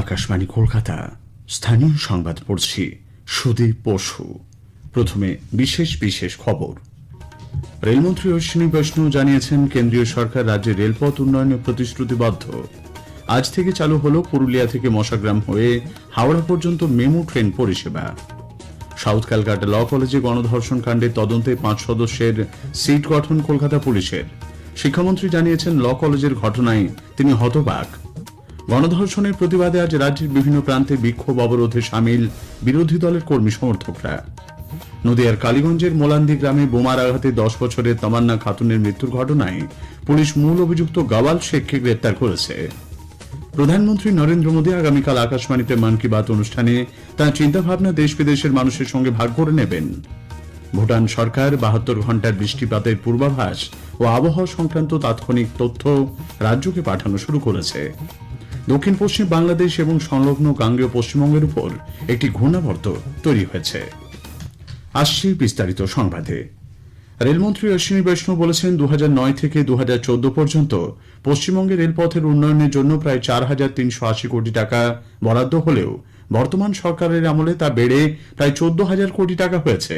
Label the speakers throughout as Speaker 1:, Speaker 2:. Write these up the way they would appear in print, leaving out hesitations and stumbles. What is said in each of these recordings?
Speaker 1: আকাশবাণী কলকাতা স্থানীয় সংবাদ পড়ছি সুদীপ বসু। প্রথমে বিশেষ বিশেষ খবর। রেলমন্ত্রী অশ্বিনী বৈষ্ণব জানিয়েছেন, কেন্দ্রীয় সরকার রাজ্যে রেলপথ উন্নয়নে প্রতিশ্রুতিবদ্ধ। আজ থেকে চালু হল পুরুলিয়া থেকে মশাগ্রাম হয়ে হাওড়া পর্যন্ত মেমু ট্রেন পরিষেবা। সাউথ ক্যালকাটা ল কলেজে গণধর্ষণ কাণ্ডের তদন্তে 5 সদস্যের সিট গঠন কলকাতা পুলিশের। শিক্ষামন্ত্রী জানিয়েছেন, ল কলেজের ঘটনায় তিনি হতবাক। গণধর্ষণের প্রতিবাদে আজ রাজ্যের বিভিন্ন প্রান্তে বিক্ষোভ অবরোধে সামিল বিরোধী দলের কর্মী সমর্থকরা। নদিয়ার কালীগঞ্জের মোলান্দি গ্রামে বোমার আঘাতে 10 বছরের তামান্না খাতুনের মৃত্যুর ঘটনায় পুলিশ মূল অভিযুক্ত গাওয়াল শেখকে গ্রেপ্তার করেছে। প্রধানমন্ত্রী নরেন্দ্র মোদী আগামীকাল আকাশবাণীতে মন কি বাত অনুষ্ঠানে তাঁর চিন্তাভাবনা দেশ বিদেশের মানুষের সঙ্গে ভাগ করে নেবেন। ভুটান সরকার 72 ঘণ্টার বৃষ্টিপাতের পূর্বাভাস ও আবহাওয়া সংক্রান্ত তাৎক্ষণিক তথ্য রাজ্যকে পাঠানো শুরু করেছে। দক্ষিণ পশ্চিম বাংলাদেশ এবং সংলগ্ন গাঙ্গেয় পশ্চিমবঙ্গের উপর একটি ঘূর্ণাবর্ত তৈরি হয়েছে। আসছি বিস্তারিত সংবাদে। রেলমন্ত্রী অশ্বিনী বৈষ্ণব বলেছেন, 2009 থেকে 2014 পর্যন্ত পশ্চিমবঙ্গের রেলপথের উন্নয়নের জন্য প্রায় 4,380 কোটি টাকা বরাদ্দ হলেও বর্তমান সরকারের আমলে তা বেড়ে প্রায় 14,000 কোটি টাকা হয়েছে।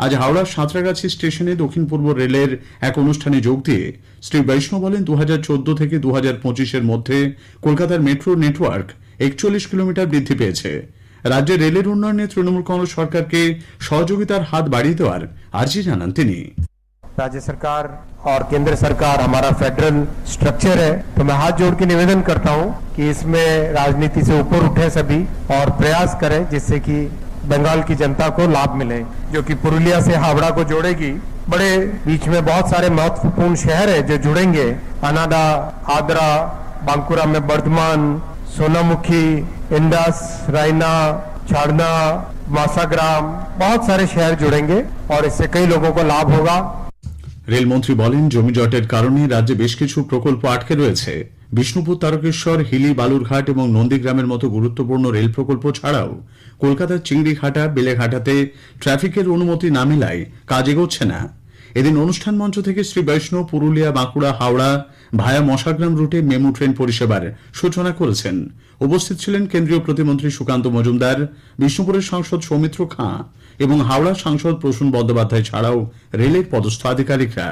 Speaker 1: আজ হাওড়ার সাঁতরাগাছি স্টেশনে দক্ষিণ পূর্ব রেলের এক অনুষ্ঠানে যোগ দিয়ে শ্রী বৈষ্ণব বলেন, 2014 থেকে 2025-এর মধ্যে কলকাতার মেট্রো নেটওয়ার্ক 41 কিলোমিটার বৃদ্ধি পেয়েছে। রাজ্যের রেলের উন্নয়নে তৃণমূল কংগ্রেস সরকারকে সহযোগিতার হাত বাড়িয়ে দেওয়ার আর্জি জানান তিনি।
Speaker 2: राज्य सरकार और केंद्र सरकार हमारा फेडरल स्ट्रक्चर है, तो मैं हाथ जोड़ के निवेदन करता हूं कि इसमें राजनीति से ऊपर उठे सभी और प्रयास करें जिससे कि बंगाल की जनता को लाभ मिले, जो कि पुरुलिया से हावड़ा को जोड़ेगी। बड़े बीच में बहुत सारे महत्वपूर्ण शहर है जो जुड़ेंगे, अनाडा, आद्रा, बांकुरा में बर्धमान, सोनामुखी, इंडस, रायना, छाड़ना, मासाग्राम, बहुत सारे शहर जुड़ेंगे और इससे कई लोगों को लाभ होगा।
Speaker 1: রেলমন্ত্রী বলেন, জমি জটের কারণে রাজ্যে বেশ কিছু প্রকল্প আটকে রয়েছে। বিষ্ণুপুর, তারকেশ্বর, হিলি, বালুরঘাট এবং নন্দীগ্রামের মতো গুরুত্বপূর্ণ রেল প্রকল্প ছাড়াও কলকাতার চিংড়িঘাটা, বেলেঘাটাতে ট্রাফিকের অনুমতি না মেলায় কাজ এগোচ্ছে না। এদিন অনুষ্ঠান মঞ্চ থেকে শ্রী বৈষ্ণব পুরুলিয়া, বাঁকুড়া, হাওড়া ভায়া মশাগ্রাম রুটে মেমু ট্রেন পরিষেবার সূচনা করেছেন। উপস্থিত ছিলেন কেন্দ্রীয় প্রতিমন্ত্রী সুকান্ত মজুমদার, বিষ্ণুপুরের সাংসদ সৌমিত্র খাঁ এবং হাওড়ার সাংসদ প্রসূন বন্দ্যোপাধ্যায় ছাড়াও রেলের পদস্থ আধিকারিকরা।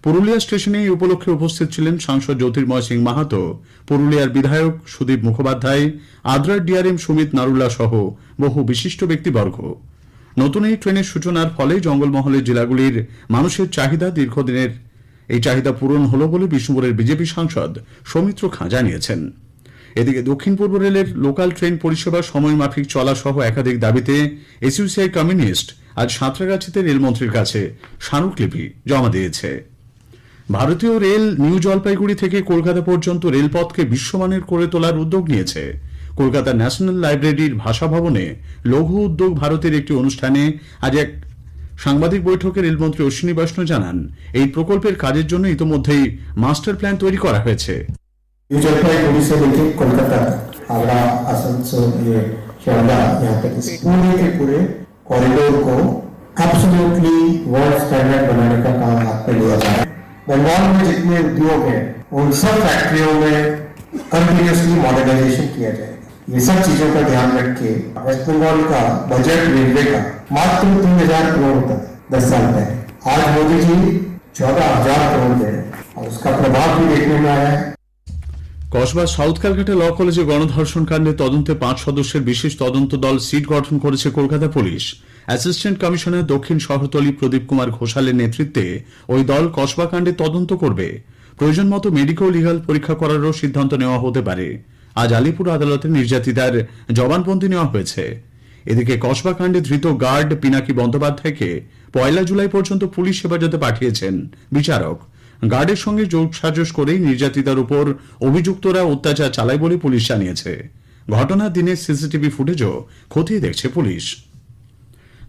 Speaker 1: পুরুলিয়া স্টেশনে এই উপলক্ষে উপস্থিত ছিলেন সাংসদ জ্যোতির্ময় সিং মাহাতো, পুরুলিয়ার বিধায়ক সুদীপ মুখোপাধ্যায়, আদ্রার ডিআরএম সুমিত নারুল্লা সহ বহু বিশিষ্ট ব্যক্তিবর্গ। নতুন এই ট্রেনের সূচনার ফলে জঙ্গলমহলের জেলাগুলির মানুষের চাহিদা দীর্ঘদিনের এই চাহিদা পূরণ হল বলে বিষ্ণুপুরের বিজেপি সাংসদ সৌমিত্র খাঁ জানিয়েছেন। এদিকে দক্ষিণ পূর্ব রেলের লোকাল ট্রেন পরিষেবা সময় মাফিক চলা সহ একাধিক দাবিতে এসইউসিআই কমিউনিস্ট আজ সাঁতরাগাছিতে রেলমন্ত্রীর কাছে স্মারকলিপি জমা দিয়েছে। ভারতীয় রেল নিউ জলপাইগুড়ি থেকে কলকাতা পর্যন্ত রেলপথকে বিশ্বমানের করে তোলার উদ্যোগ নিয়েছে। কলকাতা ন্যাশনাল লাইব্রেরির ভাষা ভবনে লঘু উদ্যোগ ভারতের একটি অনুষ্ঠানে আজ এক সাংবাদিক বৈঠকে রেলমন্ত্রী অশ্বিনী বৈষ্ণব জানান, এই প্রকল্পের কাজের জন্য ইতোমধ্যেই মাস্টার প্ল্যান তৈরি করা হয়েছে।
Speaker 3: न्यू जलपाईगुड़ी से लेके कोलकाता, हावड़ा, आसनसोल, ये शियालदह, यहाँ तक इस पूरे के पूरे कॉरिडोर को एब्सोल्युटली वर्ल्ड स्टैंडर्ड बनाने का काम हाथ में लिया जा रहा है। बंगाल में जितने उद्योग हैं उन सब फैक्ट्रियों में कंटिन्यूसली मॉडर्नाइजेशन किया जाएगा। ये सब चीजों का ध्यान रख के वेस्ट बंगाल का बजट रेलवे का मात्र 3,000 करोड़ होता है 10 साल पहले। आज मोदी जी 14,000 करोड़ दे रहे हैं और उसका प्रभाव भी देखने में आया है।
Speaker 1: কসবা সাউথ ক্যালকাটা ল কলেজে গণধর্ষণ কাণ্ডে তদন্তে 5 সদস্যের বিশেষ তদন্ত দল সিট গঠন করেছে কলকাতা পুলিশ। অ্যাসিস্ট্যান্ট কমিশনার দক্ষিণ শহরতলি প্রদীপ কুমার ঘোষালের নেতৃত্বে ওই দল কসবা কাণ্ডে তদন্ত করবে। প্রয়োজন মতো মেডিকো লিগাল পরীক্ষা করারও সিদ্ধান্ত নেওয়া হতে পারে। আজ আলিপুর আদালতে নির্যাতিতার জবানবন্দি নেওয়া হয়েছে। এদিকে কসবা কাণ্ডে ধৃত গার্ড পিনাকি বন্দ্যোপাধ্যায়কে 1 জুলাই পর্যন্ত পুলিশ হেফাজতে পাঠিয়েছেন বিচারক। গার্ডের সঙ্গে যোগসাজশ করেই নির্যাতিতার উপর অভিযুক্তরা অত্যাচার চালায় বলে পুলিশ জানিয়েছে। ঘটনার দিনে সিসিটিভি ফুটেজও খতিয়ে দেখছে পুলিশ।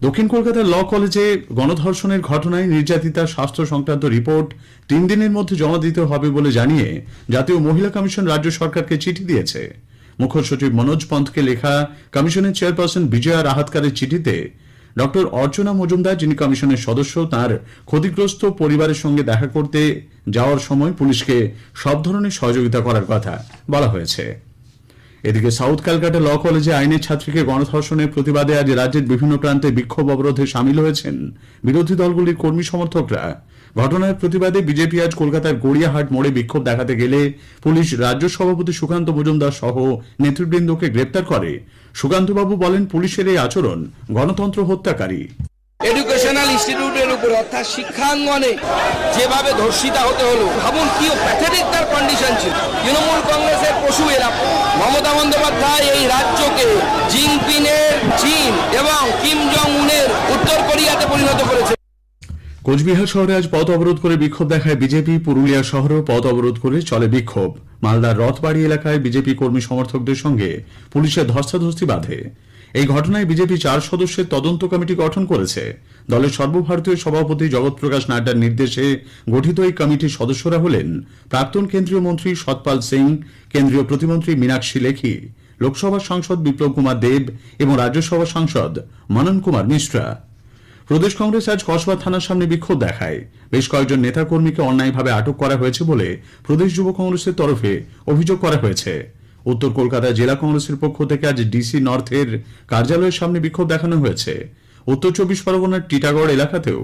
Speaker 1: দক্ষিণ কলকাতার ল কলেজে গণধর্ষণের ঘটনায় নির্যাতিতার স্বাস্থ্য সংক্রান্ত রিপোর্ট 3 দিনের মধ্যে জমা দিতে হবে বলে জানিয়ে জাতীয় মহিলা কমিশন রাজ্য সরকারকে চিঠি দিয়েছে। মুখ্য সচিব মনোজ পন্থকে লেখা কমিশনের চেয়ারপারসন বিজয়া রাহাতকারের চিঠিতে ডক্টর অর্চনা মজুমদার, যিনি কমিশনের সদস্য, তার ক্ষতিগ্রস্ত পরিবারের সঙ্গে দেখা করতে যাওয়ার সময় পুলিশকে সব ধরনের সহযোগিতা করার কথা বলা হয়েছে। এদিকে সাউথ ক্যালকাটা ল কলেজে আইনের ছাত্রীকে গণধর্ষণের প্রতিবাদে আজ রাজ্যের বিভিন্ন প্রান্তে বিক্ষোভ অবরোধে সামিল হয়েছেন বিরোধী দলগুলির কর্মী সমর্থকরা। ঘটনার প্রতিবাদে বিজেপি আজ কলকাতার গড়িয়াহাট মোড়ে বিক্ষোভ দেখাতে গেলে পুলিশ রাজ্য সভাপতি সুকান্ত মজুমদার সহ নেতৃবৃন্দকে গ্রেপ্তার করে। সুকান্তবাবু বলেন, পুলিশের এই আচরণ গণতন্ত্র হত্যাকারী।
Speaker 4: এডুকেশনাল ইনস্টিটিউটের উপর অর্থাৎ শিক্ষাঙ্গনে যেভাবে ধর্ষিতা হতে হলো, ভাবুন কি প্যাথেটিক তার কন্ডিশন ছিল। তৃণমূল কংগ্রেসের পশু এরা। মমতা বন্দ্যোপাধ্যায় এই রাজ্যকে জিনপিংয়ের চীন এবং কিম জং উনের উত্তর কোরিয়াতে পরিণত করেছে।
Speaker 1: কোচবিহার শহরে আজ পথ অবরোধ করে বিক্ষোভ দেখায় বিজেপি। পুরুলিয়া শহরেও পথ অবরোধ করে চলে বিক্ষোভ। মালদার রথবাড়ি এলাকায় বিজেপি কর্মী সমর্থকদের সঙ্গে পুলিশের ধস্তাধস্তি বাধে। এই ঘটনায় বিজেপি 4 সদস্যের তদন্ত কমিটি গঠন করেছে। দলের সর্বভারতীয় সভাপতি জগৎ প্রকাশ নাড্ডার নির্দেশে গঠিত এই কমিটির সদস্যরা হলেন প্রাক্তন কেন্দ্রীয় মন্ত্রী সতপাল সিং, কেন্দ্রীয় প্রতিমন্ত্রী মীনাক্ষী লেখি, লোকসভা সাংসদ বিপ্লব কুমার দেব এবং রাজ্যসভা সাংসদ মনন কুমার মিশ্রা। প্রদেশ কংগ্রেস আজ কসবা থানার সামনে বিক্ষোভ দেখায়। বেশ কয়েকজন নেতাকর্মীকে অন্যায়ভাবে আটক করা হয়েছে বলে প্রদেশ যুব কংগ্রেসের তরফে অভিযোগ করা হয়েছে। উত্তর কলকাতা জেলা কংগ্রেসের পক্ষ থেকে আজ ডিসি নর্থের কার্যালয়ের সামনে বিক্ষোভ দেখানো হয়েছে। উত্তর 24 পরগনার টিটাগড় এলাকাতেও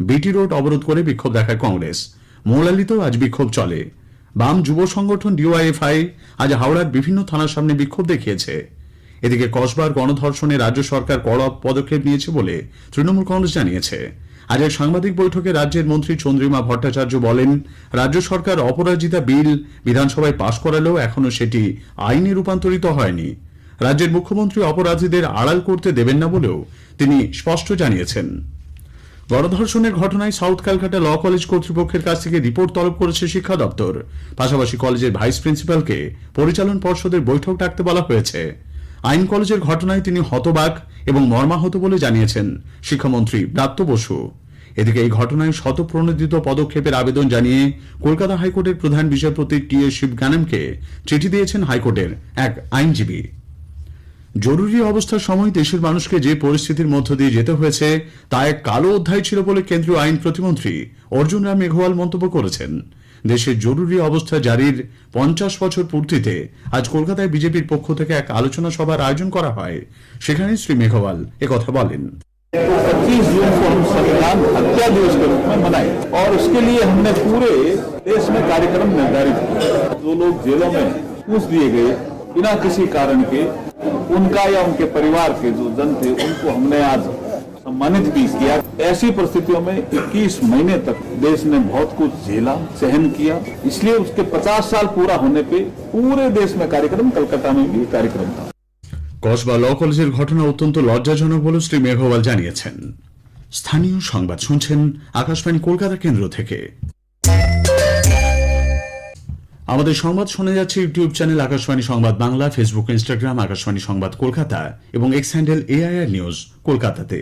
Speaker 1: বিটি রোড অবরোধ করে বিক্ষোভ দেখায় কংগ্রেস। মৌলালিতেও আজ বিক্ষোভ চলে। বাম যুব সংগঠন ডিওয়াইএফআই আজ হাওড়ার বিভিন্ন থানার সামনে বিক্ষোভ দেখিয়েছে। এদিকে কসবার গণধর্ষণে রাজ্য সরকার কড়া পদক্ষেপ নিয়েছে বলে তৃণমূল কংগ্রেস জানিয়েছে। আজ এক সাংবাদিক বৈঠকে রাজ্যের মন্ত্রী চন্দ্রিমা ভট্টাচার্য বলেন, রাজ্য সরকার অপরাজিতা বিল বিধানসভায় পাশ করালেও এখনো সেটি আইনে রূপান্তরিত হয়নি। রাজ্যের মুখ্যমন্ত্রী অপরাধীদের আড়াল করতে দেবেন না বলেও তিনি স্পষ্ট জানিয়েছেন। গণধর্ষণের ঘটনায় সাউথ ক্যালকাটা ল কলেজ কর্তৃপক্ষের কাছ থেকে রিপোর্ট তলব করেছে শিক্ষা দপ্তর। পাশাপাশি কলেজের ভাইস প্রিন্সিপালকে পরিচালন পর্ষদের বৈঠক ডাকতে বলা হয়েছে। আইন কলেজের ঘটনায় তিনি হতবাক এবং মর্মাহত বলে জানিয়েছেন শিক্ষামন্ত্রী ব্রাত্য বসু। এদিকে এই ঘটনায় স্বতঃপ্রণোদিত পদক্ষেপের আবেদন জানিয়ে কলকাতা হাইকোর্টের প্রধান বিচারপতি টি.এস. শিবগানেমকে চিঠি দিয়েছেন হাইকোর্টের এক আইনজীবী। জরুরি অবস্থার সময় দেশের মানুষকে যে পরিস্থিতির মধ্য দিয়ে যেতে হয়েছে তা এক কালো অধ্যায় ছিল বলে কেন্দ্রীয় আইন প্রতিমন্ত্রী অর্জুন রাম মেঘওয়াল মন্তব্য করেছেন। দেশের জরুরি অবস্থা জারির 50 বছর পূর্তিতে আজ কলকাতায় বিজেপির পক্ষ থেকে এক আলোচনা সভার আয়োজন করা হয়। সেখানে শ্রী মেঘওয়াল একথা বলেন।
Speaker 5: 25 जून को हम संविधान हत्या दिवस के रूप में मनाए और उसके लिए हमने पूरे देश में कार्यक्रम निर्धारित किए। जो लोग जेलों में घूस दिए गए बिना किसी कारण के, उनका या उनके परिवार के जो जन थे उनको हमने आज सम्मानित भी किया। ऐसी परिस्थितियों में 21 महीने तक देश ने बहुत कुछ झेला, सहन किया। इसलिए उसके 50 साल पूरा होने पे पूरे देश में कार्यक्रम, कलकत्ता में भी कार्यक्रम था।
Speaker 1: কসবা ল কলেজের ঘটনা অত্যন্ত লজ্জাজনক বলে শ্রী মেঘওয়াল জানিয়েছেন। স্থানীয় সংবাদ শুনছেন আকাশবাণী কলকাতা কেন্দ্র থেকে। আমাদের সংবাদ শোনা যাচ্ছে ইউটিউব চ্যানেল আকাশবাণী সংবাদ বাংলা, ফেসবুক, ইনস্টাগ্রাম আকাশবাণী সংবাদ কলকাতা এবং এক্স হ্যান্ডেল AIR নিউজ কলকাতাতে।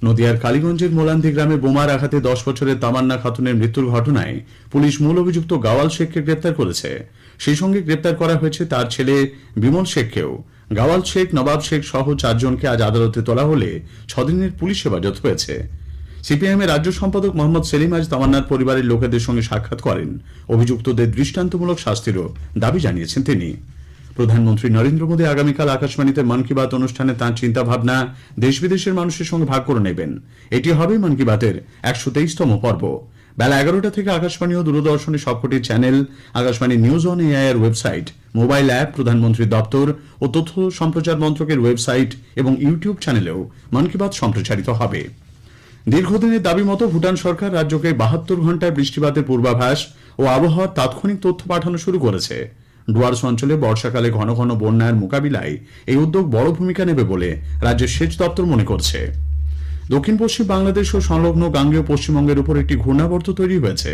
Speaker 1: নদিয়ার কালীগঞ্জের মোলান্দি গ্রামে বোমার আঘাতে 10 বছরের তামান্না খাতুনের মৃত্যুর ঘটনায় পুলিশ মূল অভিযুক্ত গাওয়াল শেখকে গ্রেপ্তার করেছে। সেই সঙ্গে গ্রেপ্তার করা হয়েছে তার ছেলে বিমল শেখকেও। গাওয়াল শেখ, নবাব শেখ সহ 4 জনকে আজ আদালতে তোলা হলে 6 দিনের পুলিশ হেফাজত হয়েছে। সিপিআইএম এর রাজ্য সম্পাদক মোহাম্মদ সেলিম আজ তামান্নার পরিবারের লোকেদের সঙ্গে সাক্ষাৎ করেন। অভিযুক্তদের দৃষ্টান্তমূলক শাস্তিরও দাবি জানিয়েছেন তিনি। প্রধানমন্ত্রী নরেন্দ্র মোদী আগামীকাল আকাশবাণীতে মন কি বাত অনুষ্ঠানে তাঁর চিন্তাভাবনা দেশ বিদেশের মানুষের সঙ্গে ভাগ করে নেবেন। এটি হবে মন কি বাতের 123তম পর্ব। বেলা 11টা থেকে আকাশবাণী ও দূরদর্শনের সবকটি channel, Akashvani news on AIR website, mobile app, প্রধানমন্ত্রীর দপ্তর ও তথ্য সম্প্রচার মন্ত্রকের ওয়েবসাইট এবং ইউটিউব চ্যানেলেও মন কি বাত সম্প্রচারিত হবে। দীর্ঘদিনের দাবি মতো ভুটান সরকার রাজ্যকে 72 ঘণ্টায় বৃষ্টিপাতের পূর্বাভাস ও আবহাওয়ার তাৎক্ষণিক তথ্য পাঠানো শুরু করেছে। ডুয়ার্স অঞ্চলে বর্ষাকালে ঘন ঘন বন্যার মোকাবিলায় এই উদ্যোগ বড় ভূমিকা নেবে বলে রাজ্যের সেচ দপ্তর মনে করছে। দক্ষিণ পশ্চিম বাংলাদেশ ও সংলগ্ন গাঙ্গেয় পশ্চিমবঙ্গের উপর একটি ঘূর্ণাবর্ত তৈরি হয়েছে।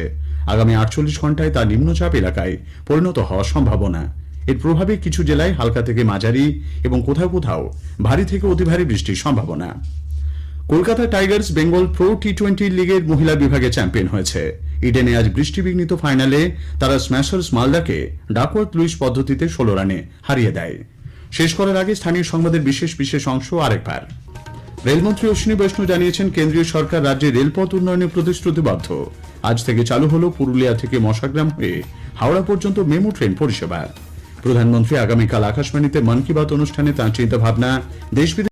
Speaker 1: আগামী 48 ঘণ্টায় তা নিম্নচাপ এলাকায় পরিণত হওয়ার সম্ভাবনা। এর প্রভাবে কিছু জেলায় হালকা থেকে মাঝারি এবং কোথাও কোথাও ভারী থেকে অতি ভারী বৃষ্টির সম্ভাবনা। Kolkata Tigers Bengal pro T20 লিগের মহিলা বিভাগে চ্যাম্পিয়ন হয়েছে। ইডেনে আজ বৃষ্টিবিঘ্নিত ফাইনালে তারা স্ম্যাশার্স মালদাকে ডাকওয়ার্থ লুইস পদ্ধতিতে 16 রানে হারিয়ে দেয়। শেষ করার আগে স্থানীয় সংবাদের বিশেষ অংশ আরেকবার। রেলমন্ত্রী অশ্বিনী বৈষ্ণব জানিয়েছেন কেন্দ্রীয় সরকার রাজ্যে রেলপথ উন্নয়নে প্রতিশ্রুতিবদ্ধ। আজ থেকে চালু হলো পুরুলিয়া থেকে মশাগ্রাম হয়ে হাওড়া পর্যন্ত মেমু ট্রেন পরিষেবা। প্রধানমন্ত্রী আগামীকাল আকাশবাণীতে মন কি বাত অনুষ্ঠানে তাঁর চিন্তা ভাবনা দেশ